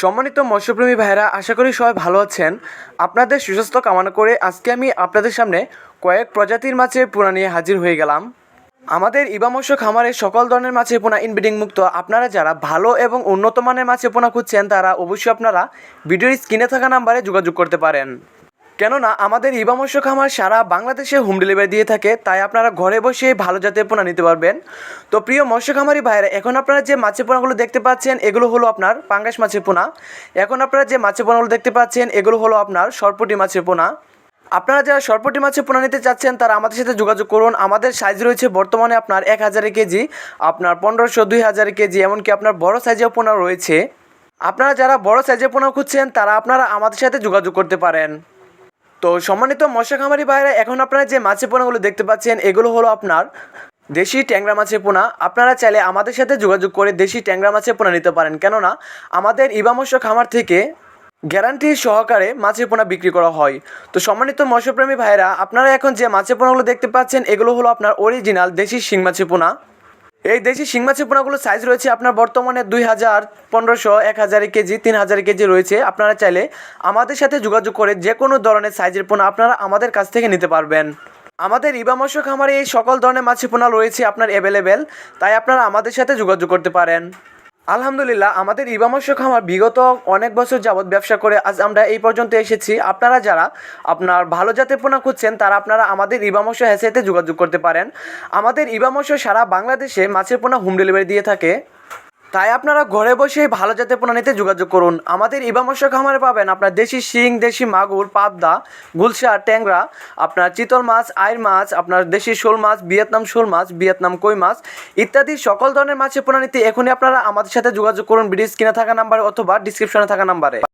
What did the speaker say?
সম্মানিত মৎস্যপ্রেমী ভাইয়েরা, আশা করি সবাই ভালো আছেন। আপনাদের সুস্বাস্থ্য কামনা করে আজকে আমি আপনাদের সামনে কয়েক প্রজাতির মাছের পোনা নিয়ে হাজির হয়ে গেলাম। আমাদের ইবা মৎস্য খামারে সকল ধরনের মাছের পোনা ইনব্রিডিং মুক্ত। আপনারা যারা ভালো এবং উন্নত মানের মাছের পোনা খুঁজছেন তারা অবশ্যই আপনারা ভিডিওর স্ক্রিনে থাকা নাম্বারে যোগাযোগ করতে পারেন। কেননা আমাদের ইবা মৎস্য খামার সারা বাংলাদেশে হোম ডেলিভারি দিয়ে থাকে, তাই আপনারা ঘরে বসে ভালো জাতের পোনা নিতে পারবেন। তো প্রিয় মৎস্য খামারি ভাইয়েরা, এখন আপনারা যে মাছের পোনাগুলো দেখতে পাচ্ছেন এগুলো হলো আপনার পাঙ্গাস মাছের পোনা। এখন আপনারা যে মাছের পোনাগুলো দেখতে পাচ্ছেন এগুলো হলো আপনার সরপুঁটি মাছের পোনা। আপনারা যারা সরপুঁটি মাছের পোনা নিতে চাচ্ছেন তারা আমাদের সাথে যোগাযোগ করুন। আমাদের সাইজ রয়েছে বর্তমানে আপনার 1000 কেজি, আপনার 1500, 2000 কেজি, এমনকি আপনার বড় সাইজের পোনা রয়েছে। আপনারা যারা বড় সাইজের পোনা খুঁজছেন তারা আপনারা আমাদের সাথে যোগাযোগ করতে পারেন। তো সম্মানিত মৎস্য খামারি ভাইরা, এখন আপনারা যে মাছের পোনাগুলো দেখতে পাচ্ছেন এগুলো হলো আপনার দেশি ট্যাংরা মাছের পোনা। আপনারা চাইলে আমাদের সাথে যোগাযোগ করে দেশি ট্যাংরা মাছের পোনা নিতে পারেন, কেননা আমাদের ইবা মৎস্য খামার থেকে গ্যারান্টি সহকারে মাছের পোনা বিক্রি করা হয়। তো সম্মানিত মৎস্যপ্রেমী ভাইরা, আপনারা এখন যে মাছের পোনাগুলো দেখতে পাচ্ছেন এগুলো হলো আপনার অরিজিনাল দেশি শিং মাছের পোনা। এই দেশি শিং মাছের পোনাগুলোর সাইজ রয়েছে আপনার বর্তমানে 2000, 1500, 1000 কেজি, 3000 কেজি রয়েছে। আপনারা চাইলে আমাদের সাথে যোগাযোগ করে যে কোনো ধরনের সাইজের পোনা আপনারা আমাদের কাছ থেকে নিতে পারবেন। আমাদের ইবা মৎস্য খামারে এই সকল ধরনের মাছের পোনা রয়েছে আপনার অ্যাভেলেবেল, তাই আপনারা আমাদের সাথে যোগাযোগ করতে পারেন। আলহামদুলিল্লাহ, আমাদের ইবা মৎস্য খামার বিগত অনেক বছর যাবৎ ব্যবসা করে আজ আমরা এই পর্যন্ত এসেছি। আপনারা যারা আপনার ভালো জাতের পোনা খুঁজছেন তারা আপনারা আমাদের ইবা মৎস্য হ্যাচারিতে যোগাযোগ করতে পারেন। আমাদের ইবা মৎস্য সারা বাংলাদেশে মাছের পোনা হোম ডেলিভারি দিয়ে থাকে, তাই আপনারা ঘরে বসে ভালো জাতের পোনা নিতে যোগাযোগ করুন। আমাদের ইবা মৎস্য খামারে পাবেন আপনার দেশি শিং, দেশি মাগুর, পাবদা, গুলশা, ট্যাংরা, আপনার চিতল মাছ, আইর মাছ, আপনার দেশি শোল মাছ, ভিয়েতনাম শোল মাছ, ভিয়েতনাম কই মাছ ইত্যাদি সকল ধরনের মাছের পোনা নিতে এখনই আপনারা আমাদের সাথে যোগাযোগ করুন ভিডিও স্ক্রিনে থাকা নাম্বারে অথবা ডিসক্রিপশনে থাকা নাম্বারে।